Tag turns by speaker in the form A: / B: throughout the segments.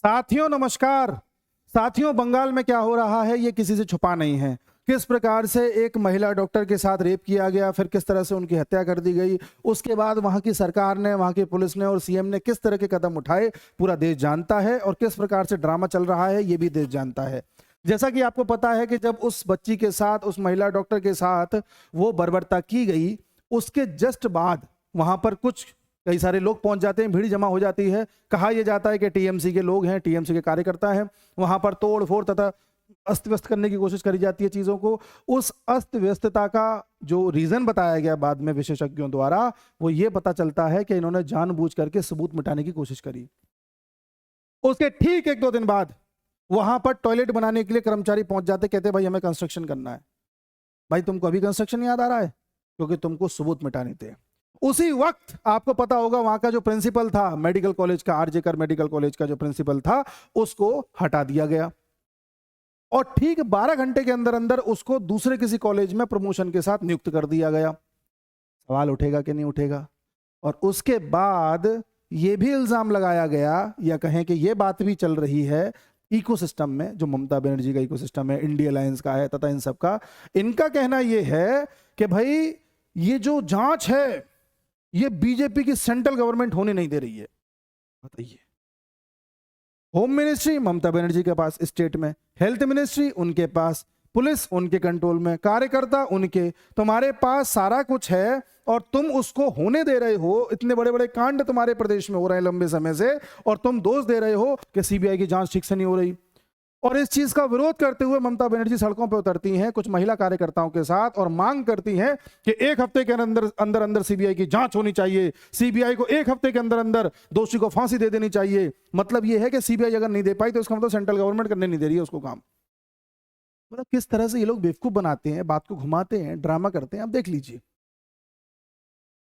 A: साथियों नमस्कार। साथियों, बंगाल में क्या हो रहा है ये किसी से छुपा नहीं है। किस प्रकार से एक महिला डॉक्टर के साथ रेप किया गया, फिर किस तरह से उनकी हत्या कर दी गई, उसके बाद वहां की सरकार ने, वहां की पुलिस ने और सीएम ने किस तरह के कदम उठाए, पूरा देश जानता है। और किस प्रकार से ड्रामा चल रहा है ये भी देश जानता है। जैसा कि आपको पता है कि जब उस बच्ची के साथ, उस महिला डॉक्टर के साथ वो बर्बरता की गई, उसके जस्ट बाद वहां पर कई सारे लोग पहुंच जाते हैं, भीड़ जमा हो जाती है। कहा यह जाता है कि टीएमसी के लोग हैं, टीएमसी के कार्यकर्ता हैं। वहां पर तोड़ फोड़ तथा अस्त व्यस्त करने की कोशिश करी जाती है चीजों को। उस अस्त व्यस्तता का जो रीजन बताया गया बाद में विशेषज्ञों द्वारा, वो ये पता चलता है कि इन्होंने जानबूझ करके सबूत मिटाने की कोशिश करी। उसके ठीक एक दो दिन बाद वहां पर टॉयलेट बनाने के लिए कर्मचारी पहुंच जाते, कहते भाई हमें कंस्ट्रक्शन करना है। भाई तुमको अभी कंस्ट्रक्शन याद आ रहा है क्योंकि तुमको सबूत मिटाने थे। उसी वक्त आपको पता होगा वहां का जो प्रिंसिपल था मेडिकल कॉलेज का, आरजे कर मेडिकल कॉलेज का जो प्रिंसिपल था, उसको हटा दिया गया और ठीक 12 घंटे के अंदर अंदर उसको दूसरे किसी कॉलेज में प्रमोशन के साथ नियुक्त कर दिया गया। सवाल उठेगा कि नहीं उठेगा? और उसके बाद यह भी इल्जाम लगाया गया, या कहें कि यह बात भी चल रही है इकोसिस्टम में, जो ममता बनर्जी का इकोसिस्टम है, इंडिया अलायंस का है तथा इन सब का, इनका कहना यह है कि भाई ये जो जांच है ये बीजेपी की सेंट्रल गवर्नमेंट होने नहीं दे रही है। बताइए, होम मिनिस्ट्री ममता बनर्जी के पास स्टेट में, हेल्थ मिनिस्ट्री उनके पास, पुलिस उनके कंट्रोल में, कार्यकर्ता उनके, तुम्हारे पास सारा कुछ है और तुम उसको होने दे रहे हो। इतने बड़े बड़े कांड तुम्हारे प्रदेश में हो रहे हैं लंबे समय से और तुम दोष दे रहे हो कि सीबीआई की जांच ठीक से नहीं हो रही। और इस चीज का विरोध करते हुए ममता बनर्जी सड़कों पर उतरती हैं कुछ महिला कार्यकर्ताओं के साथ और मांग करती हैं कि एक हफ्ते के अंदर अंदर अंदर सीबीआई की जांच होनी चाहिए, सीबीआई को एक हफ्ते के अंदर अंदर दोषी को फांसी दे देनी चाहिए। मतलब यह है कि सीबीआई अगर नहीं दे पाई तो इसका मतलब सेंट्रल गवर्नमेंट करने नहीं दे रही है उसको काम। मतलब किस तरह से ये लोग बेवकूफ बनाते हैं, बात को घुमाते हैं, ड्रामा करते हैं, आप देख लीजिए।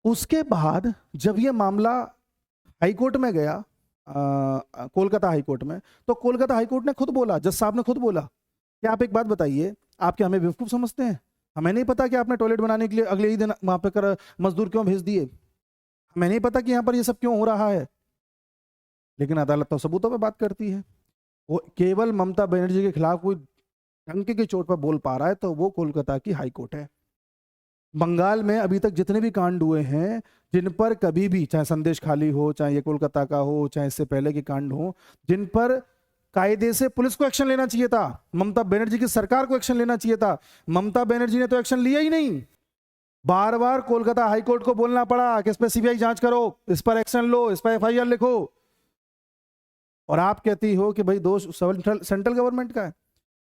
A: उसके बाद जब यह मामला हाईकोर्ट में गया, कोलकाता हाईकोर्ट में, तो कोलकाता हाईकोर्ट ने खुद बोला, जज साहब ने खुद बोला कि आप एक बात बताइए, आप क्या हमें बेवकूफ समझते हैं? हमें नहीं पता कि आपने टॉयलेट बनाने के लिए अगले ही दिन वहां पे कर मजदूर क्यों भेज दिए? हमें नहीं पता कि यहाँ पर ये सब क्यों हो रहा है? लेकिन अदालत तो सबूतों पे बात करती है। वो केवल ममता बनर्जी के खिलाफ कोई डंके की चोट पर बोल पा रहा है तो वो कोलकाता की हाईकोर्ट है। बंगाल में अभी तक जितने भी कांड हुए हैं, जिन पर कभी भी, चाहे संदेश खाली हो, चाहे ये कोलकाता का हो, चाहे इससे पहले के कांड हो, जिन पर कायदे से पुलिस को एक्शन लेना चाहिए था, ममता बनर्जी की सरकार को एक्शन लेना चाहिए था, ममता बनर्जी ने तो एक्शन लिया ही नहीं। बार बार कोलकाता हाईकोर्ट को बोलना पड़ा कि इस पर सीबीआई जांच करो, इस पर एक्शन लो, इस पर एफआईआर लिखो। और आप कहती हो कि भाई दोष सेंट्रल गवर्नमेंट का है।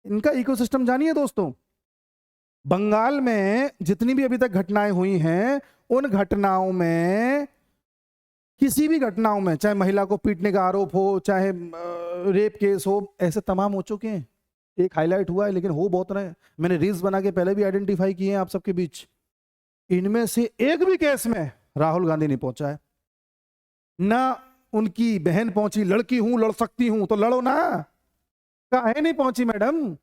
A: इनका इकोसिस्टम जानिए दोस्तों। बंगाल में जितनी भी अभी तक घटनाएं हुई हैं, उन घटनाओं में, किसी भी घटनाओं में, चाहे महिला को पीटने का आरोप हो, चाहे रेप केस हो, ऐसे तमाम हो चुके हैं। एक हाईलाइट हुआ है लेकिन हो बहुत रहे हैं। मैंने रील्स बना के पहले भी आइडेंटिफाई किए हैं आप सबके बीच। इनमें से एक भी केस में राहुल गांधी नहीं पहुंचा है, ना उनकी बहन पहुंची। लड़की हूं, लड़ सकती हूं तो लड़ो ना, काहे नहीं पहुंची मैडम?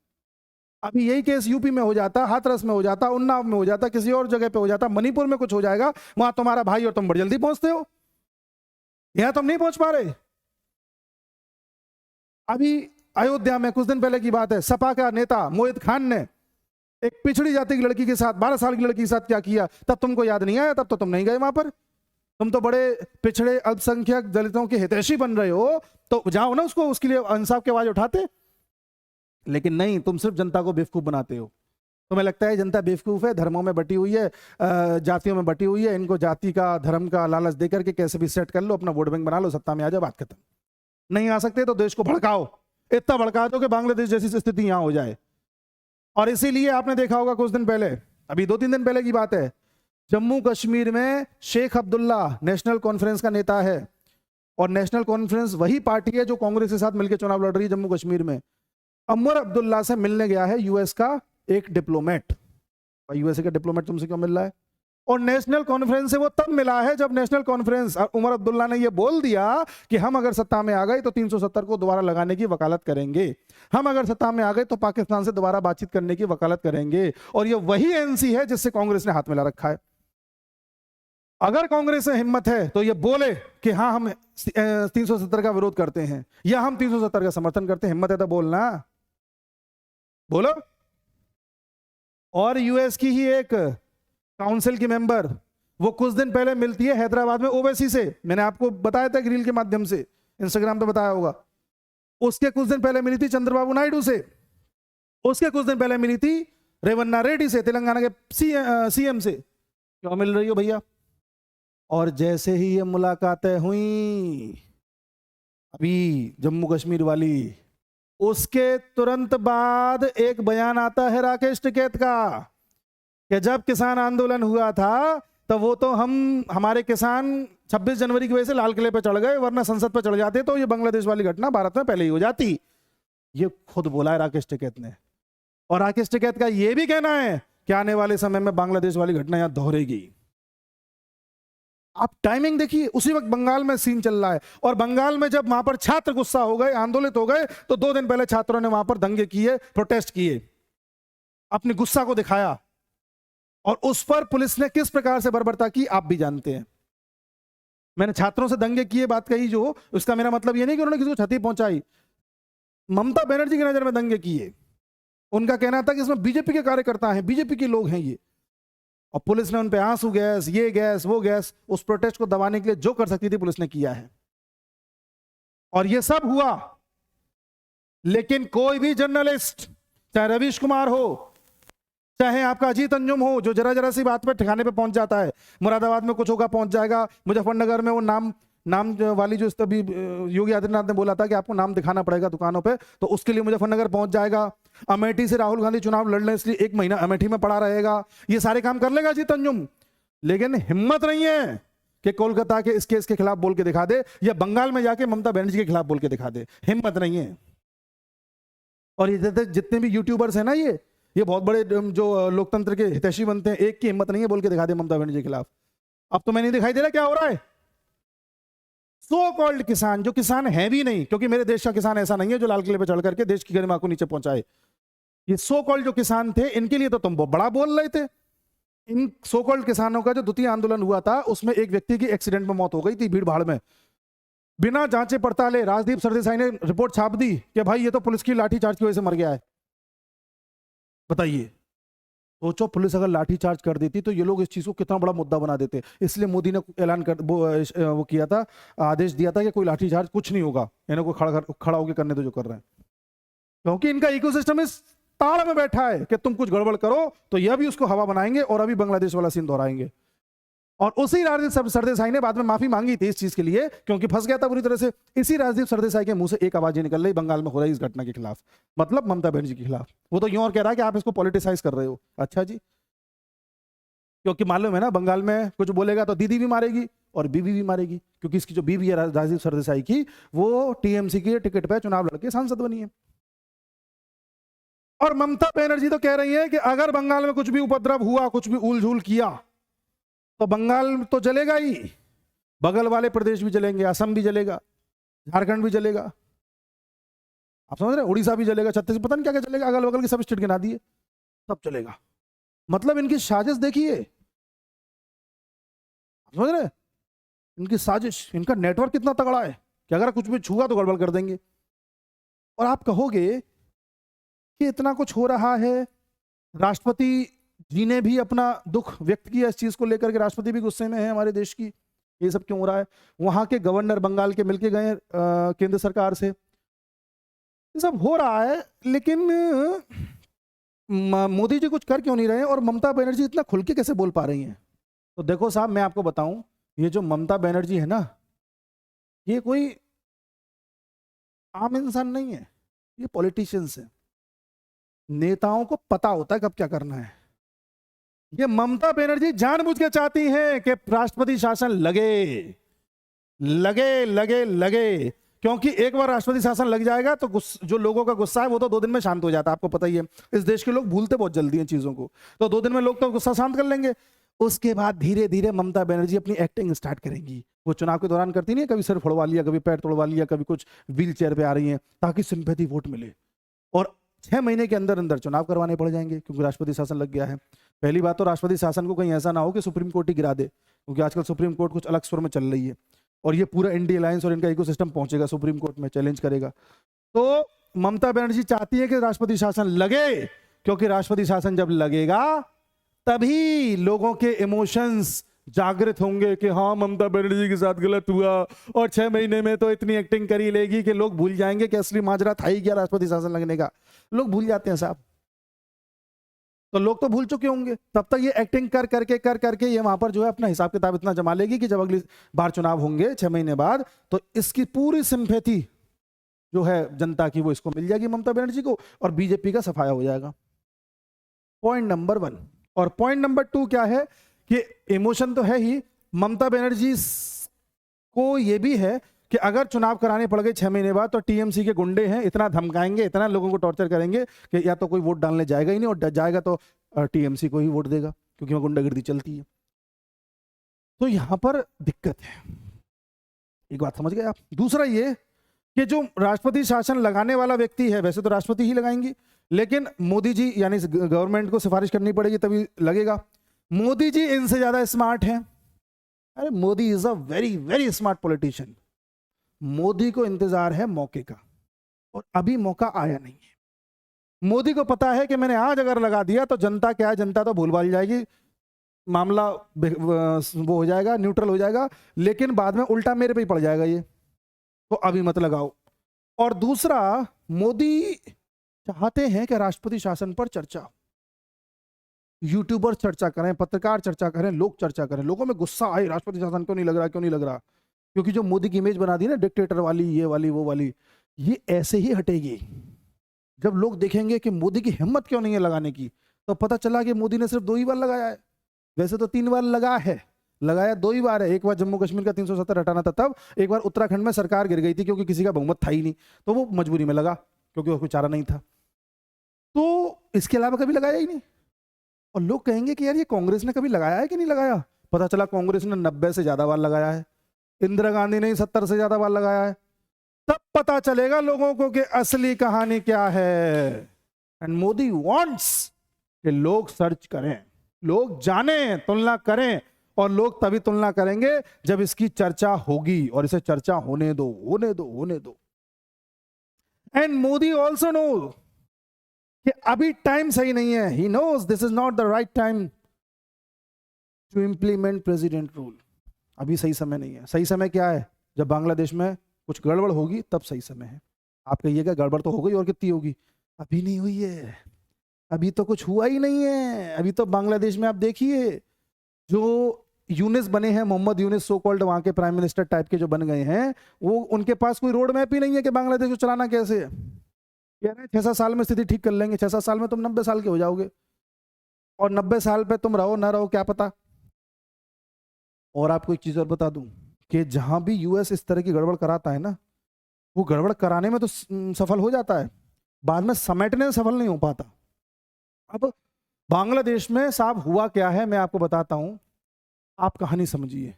A: अभी यही केस यूपी में हो जाता, हाथरस में हो जाता, उन्नाव में हो जाता, किसी और जगह पे हो जाता, मणिपुर में कुछ हो जाएगा, वहां तुम्हारा भाई और तुम बड़ी जल्दी पहुंचते हो, यहां तुम नहीं पहुंच पा रहे। अभी अयोध्या में कुछ दिन पहले की बात है, सपा का नेता मोहित खान ने एक पिछड़ी जाति की लड़की के साथ, 12 साल की लड़की के साथ क्या किया, तब तुमको याद नहीं आया? तब तो तुम नहीं गए वहां पर। तुम तो बड़े पिछड़े अल्पसंख्यक दलितों के हितैषी बन रहे हो, तो जाओ ना उसको, उसके लिए इंसाफ की आवाज उठाते। लेकिन नहीं, तुम सिर्फ जनता को बेवकूफ बनाते हो। तुम्हें लगता है जनता बेवकूफ है, धर्मों में बटी हुई है, जातियों में बटी हुई है, इनको जाति का, धर्म का लालच देकर के कैसे भी सेट कर लो, अपना वोट बैंक बना लो, सत्ता में आ जाओ, बात खत्म। नहीं आ सकते तो देश को भड़काओ, इतना भड़का दो कि बांग्लादेश जैसी स्थिति यहां हो जाए। और इसीलिए आपने देखा होगा कुछ दिन पहले, अभी 2-3 दिन पहले की बात है, जम्मू कश्मीर में शेख अब्दुल्ला नेशनल कॉन्फ्रेंस का नेता है, और नेशनल कॉन्फ्रेंस वही पार्टी है जो कांग्रेस के साथ मिलकर चुनाव लड़ रही है जम्मू कश्मीर में। उमर अब्दुल्ला से मिलने गया है यूएस का एक डिप्लोमेट। यूएसए का डिप्लोमेट तुमसे क्यों मिल रहा है? और नेशनल कॉन्फ्रेंस से वो तब मिला है जब नेशनल कॉन्फ्रेंस, उमर अब्दुल्ला ने ये बोल दिया कि हम अगर सत्ता में आ गए तो 370 को दोबारा लगाने की वकालत करेंगे, हम अगर सत्ता में आ गए तो पाकिस्तान से दोबारा बातचीत करने की वकालत करेंगे। और ये वही एनसी है जिससे कांग्रेस ने हाथ मिला रखा है। अगर कांग्रेस में हिम्मत है तो ये बोले कि हाँ हम 370 का विरोध करते हैं या हम 370 का समर्थन करते हैं, हिम्मत है तो बोलना, बोलो। और यूएस की ही एक काउंसिल की मेंबर, वो कुछ दिन पहले मिलती है हैदराबाद में ओवैसी से, मैंने आपको बताया था रील के माध्यम से, इंस्टाग्राम पे बताया होगा। उसके कुछ दिन पहले मिली थी चंद्रबाबू नायडू से, उसके कुछ दिन पहले मिली थी रेवन्ना रेड्डी से, तेलंगाना के सीएम से। क्यों मिल रही हो भैया? और जैसे ही ये मुलाकातें हुई अभी जम्मू कश्मीर वाली, उसके तुरंत बाद एक बयान आता है राकेश टिकैत का कि जब किसान आंदोलन हुआ था तो वो तो हमारे किसान 26 जनवरी की वजह से लाल किले पे चढ़ गए, वरना संसद पे चढ़ जाते तो ये बांग्लादेश वाली घटना भारत में पहले ही हो जाती। ये खुद बोला है राकेश टिकैत ने। और राकेश टिकैत का ये भी कहना है कि आने वाले समय में बांग्लादेश वाली घटना यहां दोहरेगी। आप टाइमिंग देखिए, उसी वक्त बंगाल में सीन चल रहा है। और बंगाल में जब वहां पर छात्र गुस्सा हो गए, आंदोलित हो गए, तो 2 दिन पहले छात्रों ने वहां पर दंगे किए, प्रोटेस्ट किए, अपने गुस्सा को दिखाया। और उस पर पुलिस ने किस प्रकार से बर्बरता की आप भी जानते हैं। मैंने छात्रों से दंगे किए बात कही, जो उसका मेरा मतलब यह नहीं कि उन्होंने किसी को क्षति पहुंचाई। ममता बनर्जी की नजर में दंगे किए, उनका कहना था कि इसमें बीजेपी के कार्यकर्ता हैं, बीजेपी के लोग हैं ये। और पुलिस ने उन पे आंसू गैस, ये गैस, वो गैस, उस प्रोटेस्ट को दबाने के लिए जो कर सकती थी पुलिस ने किया है। और ये सब हुआ, लेकिन कोई भी जर्नलिस्ट, चाहे रवीश कुमार हो, चाहे आपका अजीत अंजुम हो, जो जरा जरा सी बात पे ठिकाने पे पहुंच जाता है, मुरादाबाद में कुछ होगा पहुंच जाएगा, मुजफ्फरनगर में वो नाम वाली जो तभी योगी आदित्यनाथ ने बोला था कि आपको नाम दिखाना पड़ेगा दुकानों पे, तो उसके लिए मुजफ्फरनगर पहुंच जाएगा। अमेठी से राहुल गांधी चुनाव लड़ लें इसलिए 1 महीना अमेठी में पड़ा रहेगा। ये सारे काम कर लेगा अजीत अंजुम, लेकिन हिम्मत नहीं है कि कोलकाता के इस केस के खिलाफ बोल के दिखा दे, या बंगाल में जाके ममता बनर्जी के खिलाफ बोल के दिखा दे, हिम्मत नहीं है। और ये जितने भी यूट्यूबर्स हैं ना, ये बहुत बड़े जो लोकतंत्र के हितैषी बनते हैं, एक की हिम्मत नहीं है बोल के दिखा दे ममता बनर्जी के खिलाफ। अब तो मैं नहीं दिखाई दे रहा क्या हो रहा है। सो कॉल्ड किसान, जो किसान है भी नहीं, क्योंकि मेरे देश का किसान ऐसा नहीं है जो लाल किले पे चढ़ करके देश की गरिमा को नीचे पहुंचाए। ये सो कॉल्ड जो किसान थे, इनके लिए तो तुम बहुत बड़ा बोल रहे थे। इन सो कॉल्ड किसानों का जो द्वितीय आंदोलन हुआ था, उसमें एक व्यक्ति की एक्सीडेंट में मौत हो गई थी भीड़ भाड़ में, बिना जांचे पड़ताले राजदीप सरदेसाई ने रिपोर्ट छाप दी कि भाई ये तो पुलिस की लाठीचार्ज की वजह से मर गया है। बताइए, सोचो पुलिस अगर लाठीचार्ज कर देती तो ये लोग इस चीज को कितना बड़ा मुद्दा बना देते। इसलिए मोदी ने ऐलान कर वो किया था, आदेश दिया था कि कोई लाठीचार्ज कुछ नहीं होगा, इन्हें कोई खड़ा होकर करने दो जो कर रहे हैं। क्योंकि इनका इकोसिस्टम इस ताड़ में बैठा है कि तुम कुछ गड़बड़ करो तो यह भी उसको हवा बनाएंगे और अभी बांग्लादेश वाला सीन दोहराएंगे। और उसी राजदीप सरदेसाई ने बाद में माफी मांगी थी इस चीज के लिए, क्योंकि फंस गया था बुरी तरह से। इसी राजदीप सरदेसाई के मुंह से एक आवाज निकल रही बंगाल में हो रही इस घटना के खिलाफ, मतलब ममता बनर्जी के खिलाफ। वो तो यूं और कह रहा है कि आप इसको पॉलिटिसाइज कर रहे हो। अच्छा जी, क्योंकि मालूम है ना, बंगाल में कुछ बोलेगा तो दीदी भी मारेगी और बीवी भी मारेगी, क्योंकि इसकी जो बीवी है राजदीप सरदेसाई की, वो टीएमसी के टिकट पर चुनाव लड़के सांसद बनी है। और ममता बनर्जी तो कह रही है कि अगर बंगाल में कुछ भी उपद्रव हुआ, कुछ भी उलझुल किया, तो बंगाल तो जलेगा ही, बगल वाले प्रदेश भी जलेंगे, असम भी जलेगा, झारखंड भी जलेगा, आप समझ रहे, उड़ीसा भी जलेगा, छत्तीसगढ़, पता नहीं क्या क्या जलेगा, अगल बगल के सब स्टेट गिना दिए, सब चलेगा। मतलब इनकी साजिश देखिए, समझ रहे, इनकी साजिश, इनका नेटवर्क कितना तगड़ा है कि अगर कुछ भी छुआ तो गड़बड़ कर देंगे। और आप कहोगे कि इतना कुछ हो रहा है, राष्ट्रपति जी ने भी अपना दुख व्यक्त किया इस चीज को लेकर के, राष्ट्रपति भी गुस्से में है हमारे देश की, ये सब क्यों हो रहा है। वहां के गवर्नर बंगाल के मिलके गए केंद्र सरकार से, ये सब हो रहा है, लेकिन मोदी जी कुछ कर क्यों नहीं रहे और ममता बनर्जी इतना खुल के कैसे बोल पा रही हैं। तो देखो साहब, मैं आपको बताऊं, ये जो ममता बनर्जी है ना, ये कोई आम इंसान नहीं है, ये पॉलिटिशियंस है। नेताओं को पता होता है कब क्या करना है। ये ममता बनर्जी जानबूझ के चाहती हैं कि राष्ट्रपति शासन लगे लगे लगे लगे, क्योंकि एक बार राष्ट्रपति शासन लग जाएगा तो जो लोगों का गुस्सा है वो तो 2 दिन में शांत हो जाता है। आपको पता ही है, इस देश के लोग भूलते बहुत जल्दी हैं चीजों को, तो 2 दिन में लोग तो गुस्सा शांत कर लेंगे। उसके बाद धीरे धीरे ममता बनर्जी अपनी एक्टिंग स्टार्ट करेंगी। वो चुनाव के दौरान करती नहीं, कभी सिर फोड़वा लिया, कभी पैर तोड़वा लिया, कभी कुछ व्हील चेयर पे आ रही हैं ताकि सिंपैथी वोट मिले, और 6 महीने के अंदर अंदर चुनाव करवाने पड़ जाएंगे क्योंकि राष्ट्रपति शासन लग गया है। पहली बात तो राष्ट्रपति शासन को कहीं ऐसा ना हो कि सुप्रीम कोर्ट ही गिरा दे, क्योंकि आजकल सुप्रीम कोर्ट कुछ अलग स्वर में चल रही है और ये पूरा इंडिया अलायंस और इनका इकोसिस्टम पहुंचेगा सुप्रीम कोर्ट में, चैलेंज करेगा। तो ममता बनर्जी चाहती है कि राष्ट्रपति शासन लगे, क्योंकि राष्ट्रपति शासन जब लगेगा तभी लोगों के इमोशंस जागृत होंगे कि हाँ ममता बनर्जी के साथ गलत हुआ, और 6 महीने में तो इतनी एक्टिंग करी लेगी कि लोग भूल जाएंगे कि असली माजरा था ही क्या राष्ट्रपति शासन लगने का। लोग भूल जाते हैं साहब, तो लोग तो भूल चुके होंगे, तब तक ये एक्टिंग कर करके ये वहां पर जो है अपना हिसाब किताब इतना जमा लेगी कि जब अगली बार चुनाव होंगे 6 महीने बाद, तो इसकी पूरी सिंपैथी जो है जनता की वो इसको मिल जाएगी ममता बनर्जी को, और बीजेपी का सफाया हो जाएगा। Point number 1। और पॉइंट नंबर 2 क्या है कि इमोशन तो है ही, ममता बनर्जी को ये भी है कि अगर चुनाव कराने पड़ गए 6 महीने बाद तो टीएमसी के गुंडे हैं, इतना धमकाएंगे, इतना लोगों को टॉर्चर करेंगे कि या तो कोई वोट डालने जाएगा ही नहीं, और जाएगा तो टीएमसी को ही वोट देगा, क्योंकि वहां गुंडागर्दी चलती है। तो यहां पर दिक्कत है, एक बात समझ गए आप। दूसरा ये कि जो राष्ट्रपति शासन लगाने वाला व्यक्ति है, वैसे तो राष्ट्रपति ही लगाएंगी, लेकिन मोदी जी यानी गवर्नमेंट को सिफारिश करनी पड़ेगी तभी लगेगा। मोदी जी इनसे ज्यादा स्मार्ट हैं। अरे Modi is a very very smart politician. Modi को इंतजार है मौके का, और अभी मौका आया नहीं है। मोदी को पता है कि मैंने आज अगर लगा दिया तो जनता क्या है, जनता तो भूल भाल जाएगी, मामला वो हो जाएगा, न्यूट्रल हो जाएगा, लेकिन बाद में उल्टा मेरे पे ही पड़ जाएगा ये, तो अभी मत लगाओ। और दूसरा, मोदी चाहते हैं कि राष्ट्रपति शासन पर चर्चा हो, यूट्यूबर चर्चा करें, पत्रकार चर्चा करें, लोग चर्चा करें, लोगों में गुस्सा आए राष्ट्रपति शासन क्यों नहीं लग रहा, क्यों नहीं लग रहा, क्योंकि जो मोदी की इमेज बना दी ना डिक्टेटर वाली, ये वाली वो वाली, ये ऐसे ही हटेगी जब लोग देखेंगे कि मोदी की हिम्मत क्यों नहीं है लगाने की। तो पता चला कि मोदी ने सिर्फ 2 ही बार लगाया है, वैसे तो 3 बार लगा है, लगाया 2 ही बार है। एक बार जम्मू कश्मीर का 370 हटाना था तब, एक बार उत्तराखंड में सरकार गिर गई थी क्योंकि किसी का बहुमत था ही नहीं, तो वो मजबूरी में लगा क्योंकि उसको चारा नहीं था। तो इसके अलावा कभी लगाया ही नहीं। और लोग कहेंगे कि यार ये कांग्रेस ने कभी लगाया है कि नहीं लगाया। पता चला कांग्रेस ने 90 से ज्यादा बार लगाया है, इंदिरा गांधी ने 70 से ज्यादा बार लगाया है। तब पता चलेगा लोगों को कि असली कहानी क्या है। एंड मोदी वांट्स कि लोग सर्च करें, लोग जानें, तुलना करें, और लोग तभी तुलना करेंगे जब इसकी चर्चा होगी, और इसे चर्चा होने दो, होने दो, होने दो। एंड मोदी ऑल्सो नो कि अभी टाइम सही नहीं है। He knows this is not the right time to implement president rule. अभी सही समय नहीं है। सही समय क्या है? जब बांग्लादेश में कुछ गड़बड़ होगी तब सही समय है। आप कहिएगा गड़बड़ तो हो गई, और कितनी होगी? अभी नहीं हुई है, अभी तो कुछ हुआ ही नहीं है। अभी तो बांग्लादेश में आप देखिए जो यूनिस बने हैं, मोहम्मद यूनिस सो कॉल्ड वहां के प्राइम मिनिस्टर टाइप के जो बन गए हैं, वो उनके पास कोई रोड मैप ही नहीं है कि बांग्लादेश को चलाना कैसे है। कह रहे हैं 6-7 साल में स्थिति ठीक कर लेंगे। 6-7 साल में तुम 90 साल के हो जाओगे, और 90 साल पे तुम रहो ना रहो क्या पता। और आपको एक चीज और बता दूं कि जहां भी यूएस इस तरह की गड़बड़ कराता है ना, वो गड़बड़ कराने में तो सफल हो जाता है, बाद में समेटने में सफल नहीं हो पाता। अब बांग्लादेश में साहब हुआ क्या है मैं आपको बताता हूं, आप कहानी समझिए।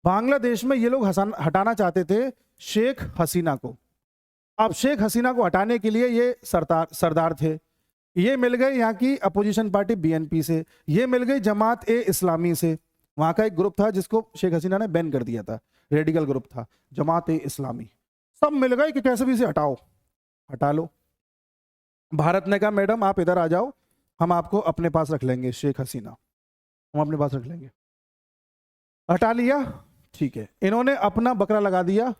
A: बांग्लादेश में ये लोग हटाना चाहते थे शेख हसीना को। अब शेख हसीना को हटाने के लिए ये सरदार थे, ये मिल गए यहाँ की अपोजिशन पार्टी बीएनपी से, ये मिल गई जमात ए इस्लामी से। वहां का एक ग्रुप था जिसको शेख हसीना ने बैन कर दिया था, रेडिकल ग्रुप था जमात ए इस्लामी। सब मिल गए कि कैसे भी इसे हटाओ, हटा लो। भारत ने कहा मैडम आप इधर आ जाओ, हम आपको अपने पास रख लेंगे, शेख हसीना हम अपने पास रख लेंगे। हटा लिया, ठीक है। इन्होंने अपना बकरा लगा दिया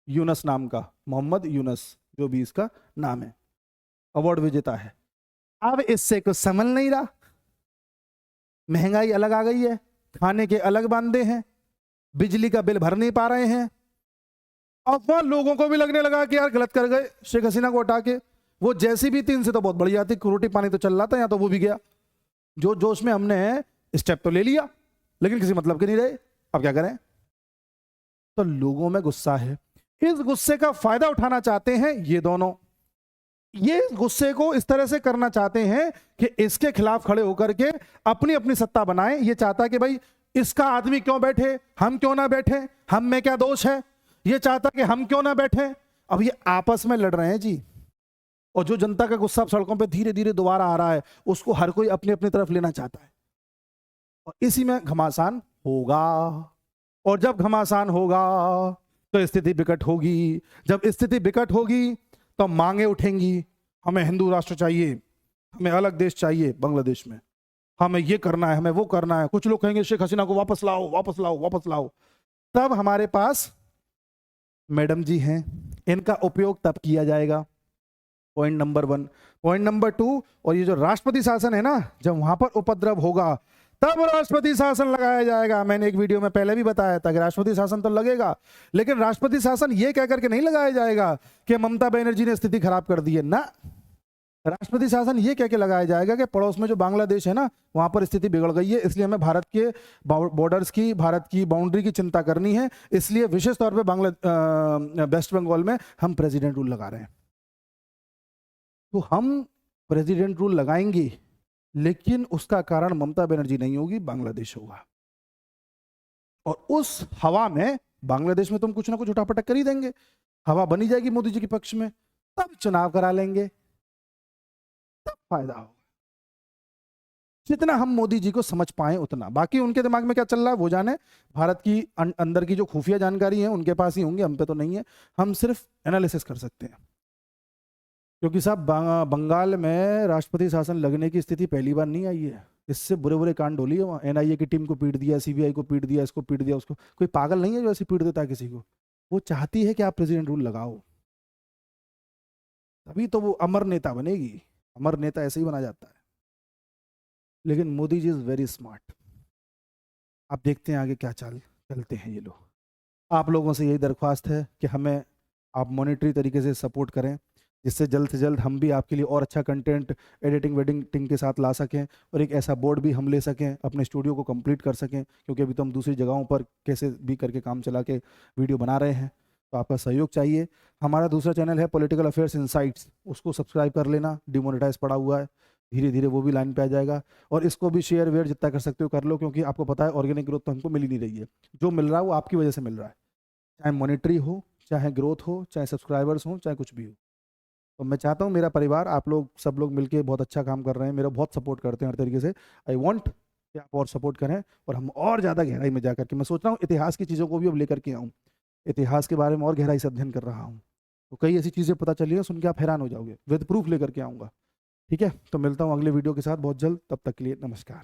A: यूनस नाम का, मोहम्मद यूनस जो भी इसका नाम है, अवार्ड विजेता है। अब इससे कुछ समझ नहीं रहा, महंगाई अलग आ गई है, खाने के अलग बांधे हैं, बिजली का बिल भर नहीं पा रहे हैं। अब वह लोगों को भी लगने लगा कि यार गलत कर गए शेख हसीना को हटा के। वो जैसी भी 3 से तो बहुत बढ़िया थी, रोटी पानी तो चल रहा था, या तो वो भी गया। जो जोश में हमने स्टेप तो ले लिया लेकिन किसी मतलब के नहीं रहे, अब क्या करें। तो लोगों में गुस्सा है, इस गुस्से का फायदा उठाना चाहते हैं ये दोनों। ये गुस्से को इस तरह से करना चाहते हैं कि इसके खिलाफ खड़े होकर के अपनी अपनी सत्ता बनाएं। ये चाहता है कि भाई इसका आदमी क्यों बैठे, हम क्यों ना बैठे, हम में क्या दोष है। ये चाहता कि हम क्यों ना बैठे। अब ये आपस में लड़ रहे हैं जी, और जो जनता का गुस्सा सड़कों पे धीरे धीरे दोबारा आ रहा है, उसको हर कोई अपनी अपनी तरफ लेना चाहता है, और इसी में घमासान होगा, और जब घमासान होगा तो स्थिति विकट होगी। जब स्थिति विकट होगी तो मांगे उठेंगी, हमें हिंदू राष्ट्र चाहिए, हमें अलग देश चाहिए बांग्लादेश में, हमें ये करना है, हमें वो करना है। कुछ लोग कहेंगे शेख हसीना को वापस लाओ, वापस लाओ, वापस लाओ। तब हमारे पास मैडम जी हैं, इनका उपयोग तब किया जाएगा। Point number 1। पॉइंट नंबर 2, और ये जो राष्ट्रपति शासन है ना, जब वहां पर उपद्रव होगा तब राष्ट्रपति शासन लगाया जाएगा। मैंने एक वीडियो में पहले भी बताया था कि राष्ट्रपति शासन तो लगेगा, लेकिन राष्ट्रपति शासन ये कहकर के नहीं लगाया जाएगा कि ममता बनर्जी ने स्थिति खराब कर दी है ना। राष्ट्रपति शासन ये कह के लगाया जाएगा कि पड़ोस में जो बांग्लादेश है ना, वहां पर स्थिति बिगड़ गई है, इसलिए हमें भारत के बॉर्डर्स की, भारत की बाउंड्री की चिंता करनी है, इसलिए विशेष तौर पे वेस्ट बंगाल में हम प्रेसिडेंट रूल लगा रहे हैं। तो हम प्रेसिडेंट रूल लगाएंगे, लेकिन उसका कारण ममता बनर्जी नहीं होगी, बांग्लादेश होगा। और उस हवा में बांग्लादेश में तुम कुछ ना कुछ उठापटक कर ही देंगे, हवा बनी जाएगी मोदी जी के पक्ष में, तब चुनाव करा लेंगे, तब फायदा होगा। जितना हम मोदी जी को समझ पाए उतना, बाकी उनके दिमाग में क्या चल रहा है वो जाने। भारत की अंदर की जो खुफिया जानकारी है उनके पास ही होंगे, हम पे तो नहीं है, हम सिर्फ एनालिसिस कर सकते हैं। क्योंकि साहब बंगाल में राष्ट्रपति शासन लगने की स्थिति पहली बार नहीं आई है, इससे बुरे बुरे कांड डोली है वहाँ। एनआईए की टीम को पीट दिया, सीबीआई को पीट दिया, इसको पीट दिया, उसको। कोई पागल नहीं है जो ऐसे पीट देता है किसी को। वो चाहती है कि आप प्रेसिडेंट रूल लगाओ, तभी तो वो अमर नेता बनेगी। अमर नेता ऐसे ही बना जाता है। लेकिन Modi ji is very smart. आप देखते हैं आगे क्या चलते हैं ये लोग। आप लोगों से यही दरख्वास्त है कि हमें आप मॉनिटरी तरीके से सपोर्ट करें, जिससे जल्द से जल्द हम भी आपके लिए और अच्छा कंटेंट एडिटिंग वेडिटिंग के साथ ला सकें, और एक ऐसा बोर्ड भी हम ले सकें, अपने स्टूडियो को कंप्लीट कर सकें। क्योंकि अभी तो हम दूसरी जगहों पर कैसे भी करके काम चला के वीडियो बना रहे हैं, तो आपका सहयोग चाहिए। हमारा दूसरा चैनल है पॉलिटिकल अफेयर्स इनसाइट्स, उसको सब्सक्राइब कर लेना, डिमोनेटाइज पड़ा हुआ है, धीरे धीरे वो भी लाइन पे आ जाएगा। और इसको भी शेयर वेयर जितना कर सकते हो कर लो, क्योंकि आपको पता है ऑर्गेनिक ग्रोथ तो हमको मिल ही नहीं रही है। जो मिल रहा है वो आपकी वजह से मिल रहा है, चाहे मॉनिटरी हो, चाहे ग्रोथ हो, चाहे सब्सक्राइबर्स हो, चाहे कुछ भी हो। तो मैं चाहता हूँ मेरा परिवार, आप लोग सब लोग मिलके बहुत अच्छा काम कर रहे हैं, मेरा बहुत सपोर्ट करते हैं हर तरीके से। आई वांट कि आप और सपोर्ट करें, और हम और ज़्यादा गहराई में जाकर के, मैं सोच रहा हूँ इतिहास की चीज़ों को भी अब लेकर के आऊँ, इतिहास के बारे में और गहराई से अध्ययन कर रहा हूँ। तो कई ऐसी चीज़ें पता चली हैं, सुन के आप हैरान हो जाओगे, विद प्रूफ लेकर के आऊँगा। ठीक है, तो मिलता हूँ अगले वीडियो के साथ बहुत जल्द, तब तक के लिए नमस्कार।